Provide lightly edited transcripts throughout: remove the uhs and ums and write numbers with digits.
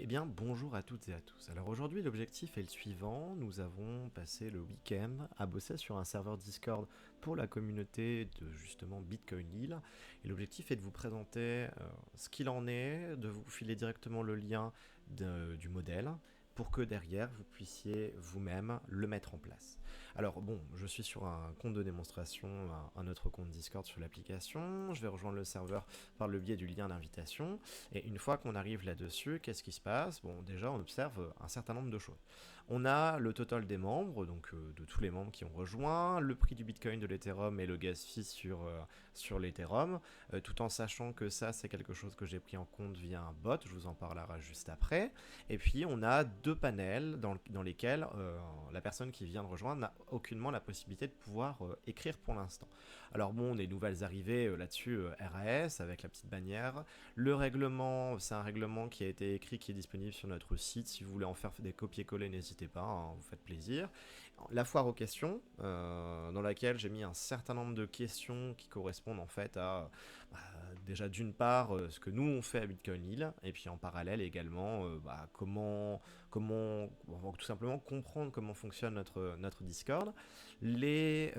Eh bien, bonjour à toutes et à tous. Alors aujourd'hui, l'objectif est le suivant. Nous avons passé le week-end à bosser sur un serveur Discord pour la communauté de justement Bitcoin Lille. Et l'objectif est de vous présenter ce qu'il en est, de vous filer directement le lien du modèle pour que derrière vous puissiez vous-même le mettre en place. Alors bon, je suis sur un compte de démonstration, un autre compte Discord sur l'application. Je vais rejoindre le serveur par le biais du lien d'invitation. Et une fois qu'on arrive là-dessus, qu'est-ce qui se passe? Bon, déjà, on observe un certain nombre de choses. On a le total des membres, donc de tous les membres qui ont rejoint, le prix du Bitcoin, de l'Ethereum et le gas fee sur l'Ethereum, tout en sachant que ça, c'est quelque chose que j'ai pris en compte via un bot, je vous en parlerai juste après. Et puis, on a deux panels dans lesquels la personne qui vient de rejoindre n'a aucunement la possibilité de pouvoir écrire pour l'instant. Alors bon, des nouvelles arrivées là-dessus, RAS, avec la petite bannière. Le règlement, c'est un règlement qui a été écrit, qui est disponible sur notre site. Si vous voulez en faire des copier-coller, n'hésitez pas, hein, vous faites plaisir. La foire aux questions, dans laquelle j'ai mis un certain nombre de questions qui correspondent en fait à, déjà d'une part, ce que nous on fait à Bitcoin Lille, et puis en parallèle également, on va tout simplement comprendre comment fonctionne notre Discord, les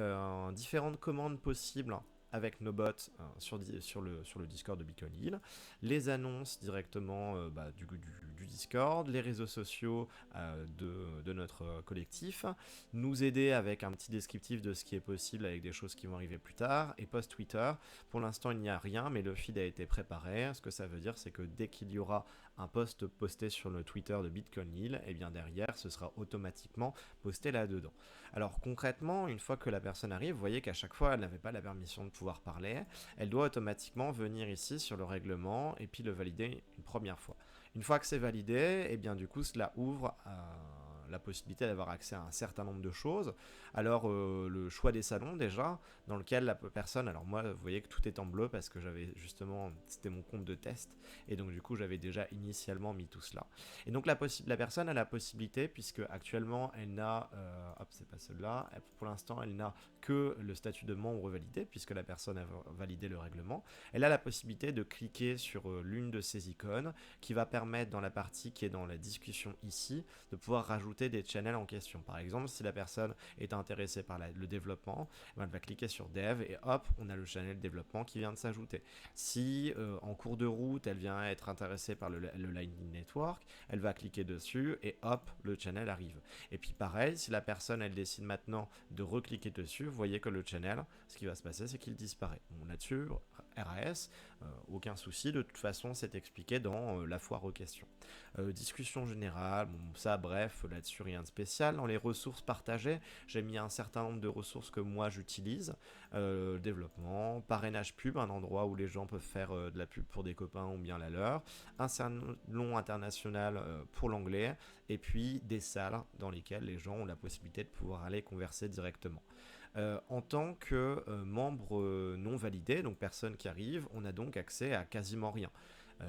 différentes commandes possibles avec nos bots sur le Discord de Bitcoin Hill, les annonces directement du Discord, les réseaux sociaux de notre collectif, nous aider avec un petit descriptif de ce qui est possible avec des choses qui vont arriver plus tard, et post-Twitter, pour l'instant il n'y a rien, mais le feed a été préparé. Ce que ça veut dire, c'est que dès qu'il y aura un post posté sur le Twitter de Bitcoin Hill, et bien derrière, ce sera automatiquement posté là-dedans. Alors concrètement, une fois que la personne arrive, vous voyez qu'à chaque fois, elle n'avait pas la permission de pouvoir parler. Elle doit automatiquement venir ici sur le règlement et puis le valider une première fois. Une fois que c'est validé, et bien du coup, cela ouvre la possibilité d'avoir accès à un certain nombre de choses. Alors le choix des salons déjà, dans lequel la personne, alors moi vous voyez que tout est en bleu parce que j'avais justement, c'était mon compte de test, et donc du coup j'avais déjà initialement mis tout cela. Et donc la personne a la possibilité, puisque actuellement elle n'a, hop c'est pas celle-là, pour l'instant elle n'a que le statut de membre validé, puisque la personne a validé le règlement. Elle a la possibilité de cliquer sur l'une de ces icônes, qui va permettre dans la partie qui est dans la discussion ici, de pouvoir rajouter des channels en question. Par exemple, si la personne est intéressée par le développement, elle va cliquer sur Dev et hop, on a le channel développement qui vient de s'ajouter. Si en cours de route, elle vient être intéressée par le Lightning Network, elle va cliquer dessus et hop, le channel arrive. Et puis pareil, si la personne, elle décide maintenant de recliquer dessus, vous voyez que le channel, ce qui va se passer, c'est qu'il disparaît. Bon, là-dessus, RAS, aucun souci, de toute façon, c'est expliqué dans la foire aux questions. Discussion générale, bon, ça, bref, là-dessus, rien de spécial. Dans les ressources partagées, j'ai mis un certain nombre de ressources que moi j'utilise. Développement, parrainage pub, un endroit où les gens peuvent faire de la pub pour des copains ou bien la leur, un salon international pour l'anglais, et puis des salles dans lesquelles les gens ont la possibilité de pouvoir aller converser directement. En tant que membre non validé, donc personne qui arrive, on a donc accès à quasiment rien.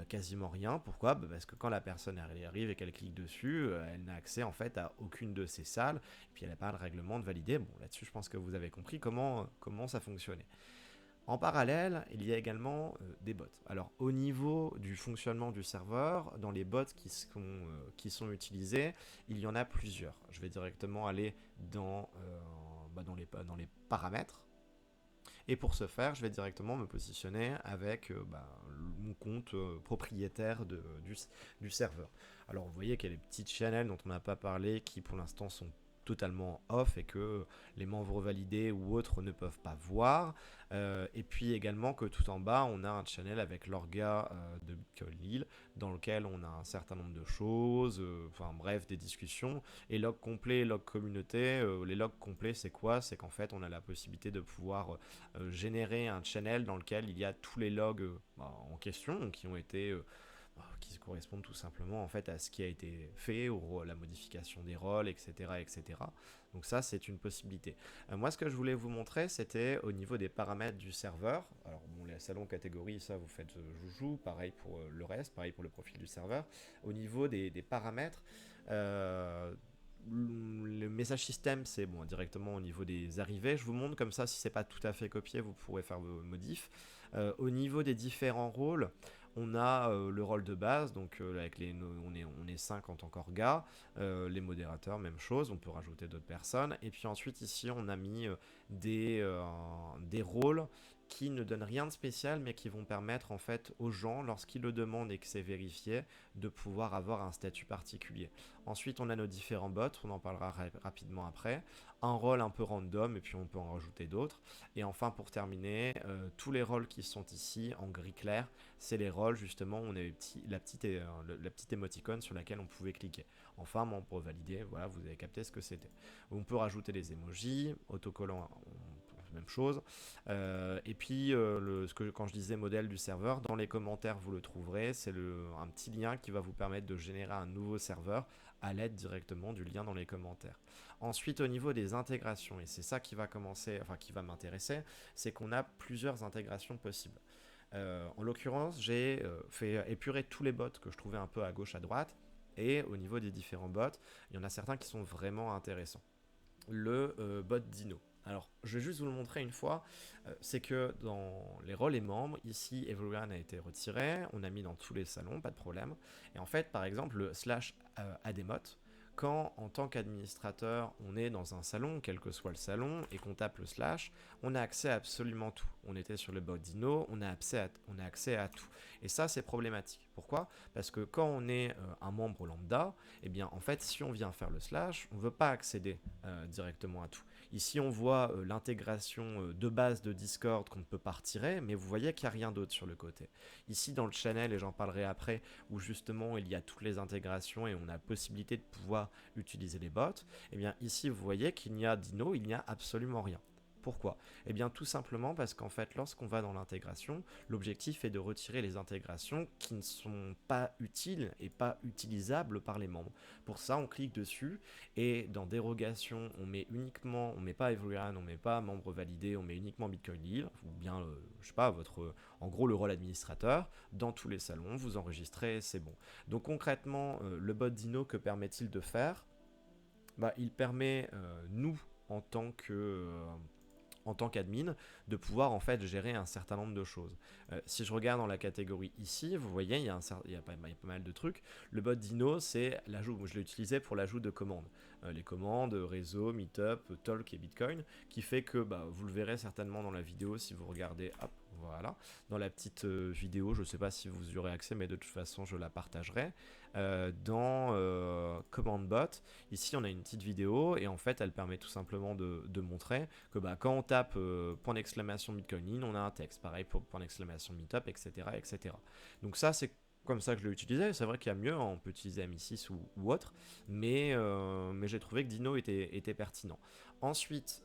Quasiment rien, pourquoi? Parce que quand la personne arrive et qu'elle clique dessus, elle n'a accès en fait à aucune de ces salles, et puis elle n'a pas le règlement de valider. Bon, là-dessus, je pense que vous avez compris comment ça fonctionnait. En parallèle, il y a également des bots. Alors, au niveau du fonctionnement du serveur, dans les bots qui sont utilisés, il y en a plusieurs. Je vais directement aller dans les paramètres. Et pour ce faire, je vais directement me positionner avec mon compte propriétaire du serveur. Alors, vous voyez qu'il y a les petites channels dont on n'a pas parlé qui, pour l'instant, sont totalement off et que les membres validés ou autres ne peuvent pas voir. Et puis également que tout en bas, on a un channel avec l'orga de Bitcoin Lille dans lequel on a un certain nombre de choses, enfin bref, des discussions. Et log complet, log communauté, les logs complets, c'est quoi? C'est qu'en fait, on a la possibilité de pouvoir générer un channel dans lequel il y a tous les logs en question qui ont été qui correspondent tout simplement en fait à ce qui a été fait, la modification des rôles, etc., etc. Donc ça, c'est une possibilité. Moi, ce que je voulais vous montrer, c'était au niveau des paramètres du serveur. Alors bon, les salons catégories, ça, vous faites joujou, pareil pour le reste, pareil pour le profil du serveur. Au niveau des paramètres, le message système, c'est bon directement au niveau des arrivées. Je vous montre comme ça, si c'est pas tout à fait copié, vous pourrez faire vos modifs. Au niveau des différents rôles, On a le rôle de base, donc avec on est 5 en tant qu'orga, les modérateurs, même chose, on peut rajouter d'autres personnes. Et puis ensuite, ici, on a mis des rôles qui ne donnent rien de spécial, mais qui vont permettre en fait aux gens, lorsqu'ils le demandent et que c'est vérifié, de pouvoir avoir un statut particulier. Ensuite, on a nos différents bots, on en parlera rapidement après. Un rôle un peu random, et puis on peut en rajouter d'autres. Et enfin, pour terminer, tous les rôles qui sont ici en gris clair, c'est les rôles justement où on a la petite émoticône sur laquelle on pouvait cliquer. Enfin, pour valider, voilà, vous avez capté ce que c'était. On peut rajouter des emojis, autocollants, même chose. Et puis, quand je disais modèle du serveur, dans les commentaires, vous le trouverez. C'est un petit lien qui va vous permettre de générer un nouveau serveur à l'aide directement du lien dans les commentaires. Ensuite, au niveau des intégrations, et c'est ça qui va qui va m'intéresser, c'est qu'on a plusieurs intégrations possibles. En l'occurrence, j'ai fait épurer tous les bots que je trouvais un peu à gauche, à droite. Et au niveau des différents bots, il y en a certains qui sont vraiment intéressants. Le bot Dino. Alors, je vais juste vous le montrer une fois. C'est que dans les rôles et membres, ici, Everyone a été retiré. On a mis dans tous les salons, pas de problème. Et en fait, par exemple, le slash ademote, quand en tant qu'administrateur, on est dans un salon, quel que soit le salon, et qu'on tape le slash, on a accès à absolument tout. On était sur le bot Dino, on a accès à tout. Et ça, c'est problématique. Pourquoi? Parce que quand on est un membre lambda, eh bien, en fait, si on vient faire le slash, on ne veut pas accéder directement à tout. Ici, on voit l'intégration de base de Discord qu'on ne peut pas retirer, mais vous voyez qu'il n'y a rien d'autre sur le côté. Ici, dans le channel, et j'en parlerai après, où justement il y a toutes les intégrations et on a la possibilité de pouvoir utiliser les bots, eh bien ici, vous voyez qu'il n'y a Dino, il n'y a absolument rien. Pourquoi? Eh bien tout simplement parce qu'en fait lorsqu'on va dans l'intégration, l'objectif est de retirer les intégrations qui ne sont pas utiles et pas utilisables par les membres. Pour ça on clique dessus et dans dérogation on met pas Everyone, on met pas membre validé, on met uniquement Bitcoin Deal ou bien je sais pas en gros le rôle administrateur dans tous les salons, vous enregistrez, c'est bon. Donc concrètement le bot Dino que permet-il de faire? Il permet nous en tant qu'admin, de pouvoir en fait gérer un certain nombre de choses. Si je regarde dans la catégorie ici, vous voyez, il y a pas mal de trucs. Le bot Dino, c'est l'ajout, je l'ai utilisé pour l'ajout de commandes. Les commandes, réseau, Meetup, Talk et Bitcoin, qui fait que vous le verrez certainement dans la vidéo si vous regardez, hop, voilà, dans la petite vidéo, je ne sais pas si vous y aurez accès, mais de toute façon, je la partagerai. Dans Command Bot, ici on a une petite vidéo et en fait elle permet tout simplement de montrer que quand on tape point d'exclamation Bitcoin, on a un texte. Pareil pour point d'exclamation Meetup, etc., etc. Donc ça c'est comme ça que je l'ai utilisé. C'est vrai qu'il y a mieux, on peut utiliser MI6 ou autre, mais j'ai trouvé que Dino était pertinent. Ensuite,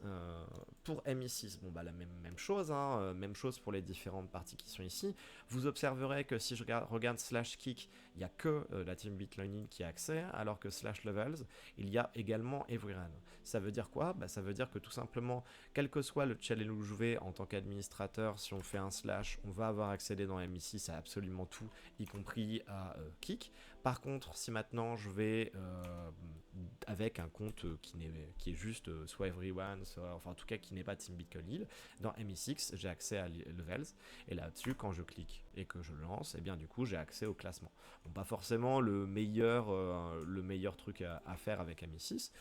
pour MI6, la même chose, hein, même chose pour les différentes parties qui sont ici. Vous observerez que si je regarde slash kick, il n'y a que la team Bitcoin qui a accès, alors que slash levels, il y a également everyone. Ça veut dire quoi? Ça veut dire que tout simplement, quel que soit le challenge où je vais en tant qu'administrateur, si on fait un slash, on va avoir accédé dans MI6 à absolument tout, y compris à kick. Par contre, si maintenant je vais avec un compte qui est juste soit everyone, soit, enfin en tout cas qui n'est pas Team Bitcoin Hill, dans MI6 j'ai accès à Levels et là-dessus quand je clique et que je lance, et bien du coup j'ai accès au classement. Bon, pas forcément le meilleur truc à faire avec MI6,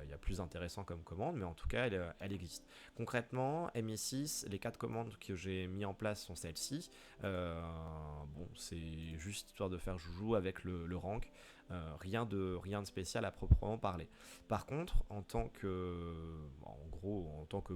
il y a plus intéressant comme commande, mais en tout cas elle existe. Concrètement, MI6, les 4 commandes que j'ai mis en place sont celles-ci. C'est juste histoire de faire joujou avec le rank. Rien de spécial à proprement parler. Par contre, en tant que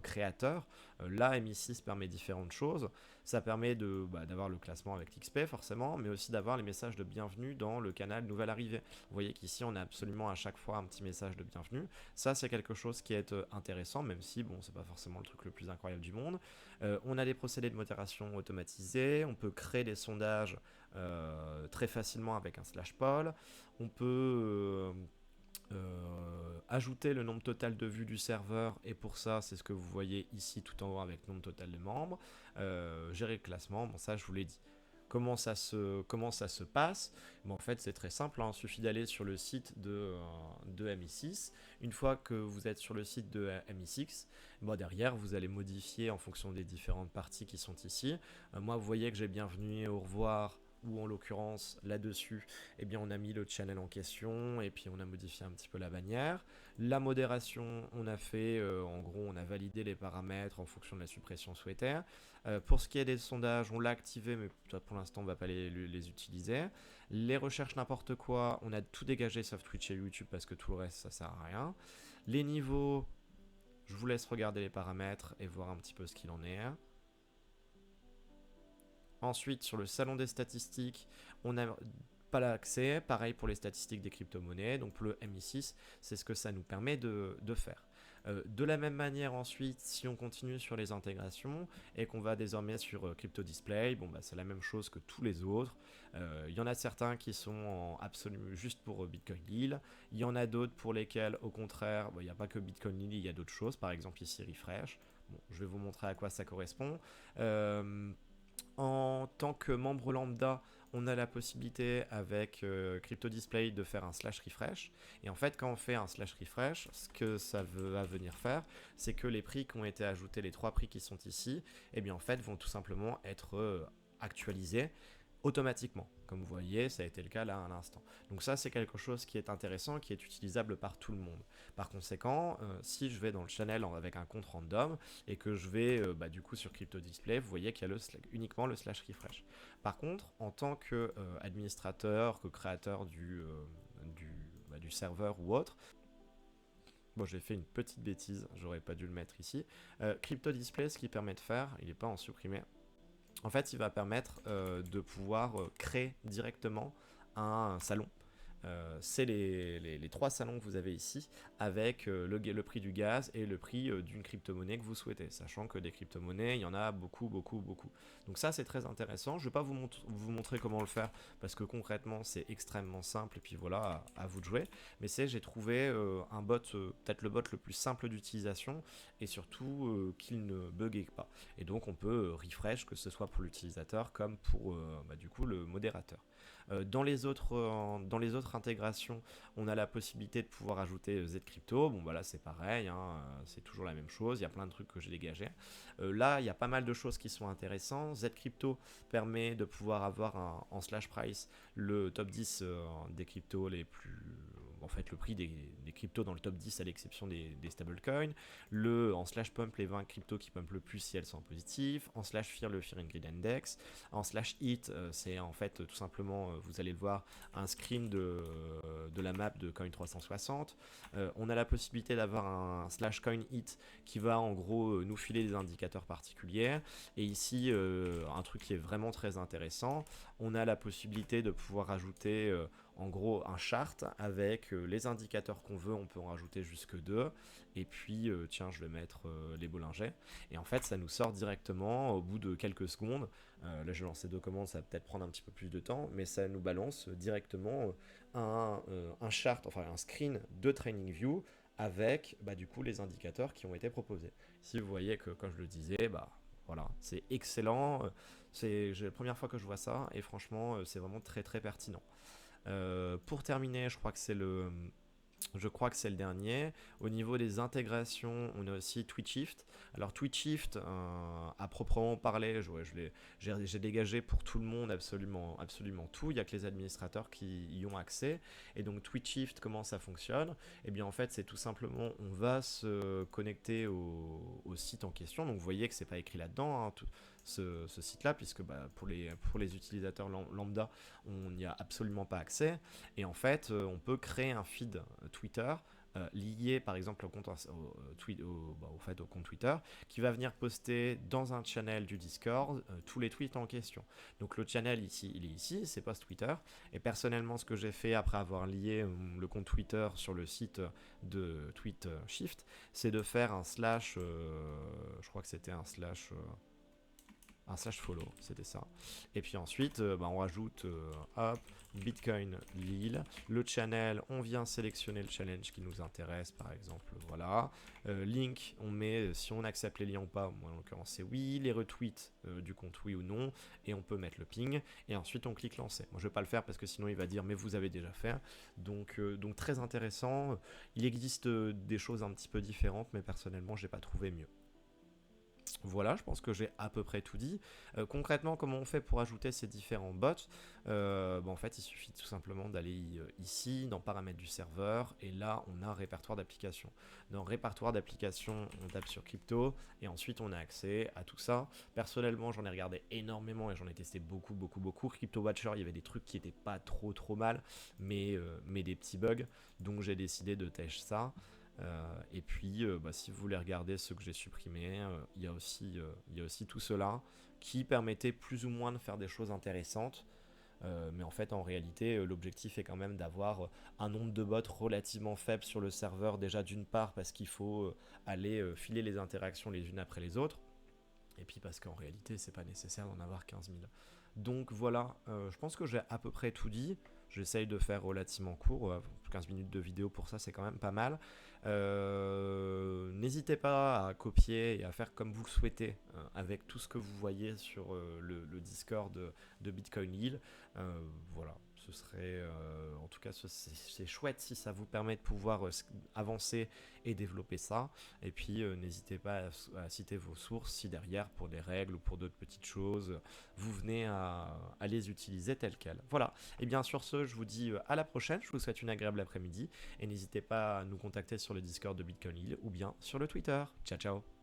créateur, là MI6 permet différentes choses. Ça permet d'avoir le classement avec l'XP forcément, mais aussi d'avoir les messages de bienvenue dans le canal nouvelle arrivée. Vous voyez qu'ici on a absolument à chaque fois un petit message de bienvenue. Ça c'est quelque chose qui est intéressant, même si c'est pas forcément le truc le plus incroyable du monde. On a des procédés de modération automatisés, on peut créer des sondages très facilement avec un slash poll. On peut ajouter le nombre total de vues du serveur et pour ça c'est ce que vous voyez ici tout en haut avec nombre total de membres. Gérer le classement, ça je vous l'ai dit. Comment ça se passe? En fait c'est très simple, il suffit d'aller sur le site de MI6. Une fois que vous êtes sur le site de MI6, derrière vous allez modifier en fonction des différentes parties qui sont ici. Moi vous voyez que j'ai bienvenu et au revoir où en l'occurrence là-dessus, eh bien on a mis le channel en question et puis on a modifié un petit peu la bannière. La modération, on a fait, en gros, on a validé les paramètres en fonction de la suppression souhaitée. Pour ce qui est des sondages, on l'a activé, mais pour l'instant, on ne va pas les utiliser. Les recherches n'importe quoi, on a tout dégagé sauf Twitch et YouTube parce que tout le reste, ça sert à rien. Les niveaux, je vous laisse regarder les paramètres et voir un petit peu ce qu'il en est. Ensuite, sur le salon des statistiques, on n'a pas l'accès. Pareil pour les statistiques des crypto-monnaies. Donc pour le MI6, c'est ce que ça nous permet de faire. De la même manière ensuite, si on continue sur les intégrations et qu'on va désormais sur Crypto Display, bon bah c'est la même chose que tous les autres. Il y en a certains qui sont en absolument juste pour Bitcoin Lille. Il y en a d'autres pour lesquels, au contraire, il n'y a pas que Bitcoin Lille, il y a d'autres choses. Par exemple ici Refresh. Bon, je vais vous montrer à quoi ça correspond. En tant que membre lambda, on a la possibilité avec Crypto Display de faire un slash refresh. Et en fait, quand on fait un slash refresh, ce que ça va venir faire, c'est que les prix qui ont été ajoutés, les 3 prix qui sont ici, eh bien en fait, vont tout simplement être actualisés automatiquement. Comme vous voyez, ça a été le cas là à l'instant. Donc ça, c'est quelque chose qui est intéressant, qui est utilisable par tout le monde. Par conséquent, si je vais dans le channel avec un compte random et que je vais du coup sur Crypto Display, vous voyez qu'il y a uniquement le slash refresh. Par contre, en tant que administrateur, que créateur du serveur ou autre, bon, j'ai fait une petite bêtise, j'aurais pas dû le mettre ici. Crypto Display, ce qu'il permet de faire, il n'est pas en supprimé. En fait, il va permettre de pouvoir créer directement un salon. C'est les 3 salons que vous avez ici avec le prix du gaz et le prix d'une crypto-monnaie que vous souhaitez, sachant que des crypto-monnaies, il y en a beaucoup, beaucoup, beaucoup. Donc ça, c'est très intéressant. Je ne vais pas vous montrer comment le faire parce que concrètement, c'est extrêmement simple et puis voilà, à vous de jouer. Mais j'ai trouvé un bot, peut-être le bot le plus simple d'utilisation et surtout qu'il ne bugue pas. Et donc, on peut refresh, que ce soit pour l'utilisateur comme pour du coup le modérateur. Dans les autres intégrations, on a la possibilité de pouvoir ajouter Zcrypto. Bon, là, c'est pareil, hein, c'est toujours la même chose. Il y a plein de trucs que j'ai dégagés. Là, il y a pas mal de choses qui sont intéressantes. Zcrypto permet de pouvoir avoir en slash price le top 10 des cryptos les plus. En fait, le prix des cryptos dans le top 10 à l'exception des stablecoins. En slash pump, les 20 cryptos qui pumpent le plus si elles sont positives. En slash fear, le fear and greed index. En slash hit, c'est en fait tout simplement, vous allez le voir, un screen de la map de Coin 360. On a la possibilité d'avoir un slash coin hit qui va en gros nous filer des indicateurs particuliers. Et ici, un truc qui est vraiment très intéressant, on a la possibilité de pouvoir ajouter en gros un chart avec les indicateurs qu'on veut, on peut en rajouter jusque 2. Et puis, tiens, je vais mettre les Bollinger. Et en fait, ça nous sort directement au bout de quelques secondes. Là, je vais lancer 2 commandes, ça va peut-être prendre un petit peu plus de temps, mais ça nous balance directement un chart, enfin un screen de TradingView avec du coup les indicateurs qui ont été proposés. Ici, vous voyez que, comme je le disais, voilà, c'est excellent. C'est la première fois que je vois ça et franchement, c'est vraiment très très pertinent. Pour terminer, je crois que c'est le dernier. Au niveau des intégrations, on a aussi Twitchshift. Alors Twitchshift, à proprement parler, j'ai dégagé pour tout le monde absolument, absolument tout. Il n'y a que les administrateurs qui y ont accès. Et donc Twitchshift, comment ça fonctionne? Eh bien en fait, c'est tout simplement, on va se connecter au site en question. Donc vous voyez que c'est pas écrit là-dedans, hein, ce site-là, puisque pour les utilisateurs lambda, on n'y a absolument pas accès. Et en fait, on peut créer un feed Twitter lié par exemple au compte, au compte Twitter qui va venir poster dans un channel du Discord tous les tweets en question. Donc le channel ici, il est ici, c'est post Twitter. Et personnellement, ce que j'ai fait après avoir lié le compte Twitter sur le site de Twitchshift, c'est de faire un slash, je crois que c'était un slash follow, c'était ça. Et puis ensuite, on rajoute hop, Bitcoin Lille, le channel, on vient sélectionner le challenge qui nous intéresse, par exemple, voilà. Link, on met si on accepte les liens ou pas, moi en l'occurrence c'est oui, les retweets du compte oui ou non, et on peut mettre le ping, et ensuite on clique lancer. Moi je vais pas le faire parce que sinon il va dire mais vous avez déjà fait. Donc très intéressant. Il existe des choses un petit peu différentes, mais personnellement j'ai pas trouvé mieux. Voilà, je pense que j'ai à peu près tout dit. Concrètement, comment on fait pour ajouter ces différents bots? En fait, il suffit tout simplement d'aller ici, dans paramètres du serveur, et là, on a répertoire d'applications. Dans répertoire d'applications, on tape sur crypto, et ensuite, on a accès à tout ça. Personnellement, j'en ai regardé énormément, et j'en ai testé beaucoup, beaucoup, beaucoup. Crypto Watcher, il y avait des trucs qui étaient pas trop mal, mais des petits bugs, donc j'ai décidé de tester ça. Et puis, si vous voulez regarder ceux que j'ai supprimés, il y a aussi tout cela qui permettait plus ou moins de faire des choses intéressantes. Mais en fait, en réalité, l'objectif est quand même d'avoir un nombre de bots relativement faible sur le serveur, déjà d'une part parce qu'il faut aller filer les interactions les unes après les autres, et puis parce qu'en réalité, c'est pas nécessaire d'en avoir 15 000. Donc voilà, je pense que j'ai à peu près tout dit. J'essaye de faire relativement court. 15 minutes de vidéo pour ça, c'est quand même pas mal. N'hésitez pas à copier et à faire comme vous le souhaitez avec tout ce que vous voyez sur le Discord de Bitcoin Hill. Voilà, ce serait en tout cas c'est chouette si ça vous permet de pouvoir avancer et développer ça. Et puis n'hésitez pas à citer vos sources si derrière pour des règles ou pour d'autres petites choses vous venez à les utiliser telles quelles. Voilà, et bien sur ce je vous dis à la prochaine, je vous souhaite une agréable après-midi et n'hésitez pas à nous contacter sur le Discord de Bitcoin Hill ou bien sur le Twitter. Ciao ciao.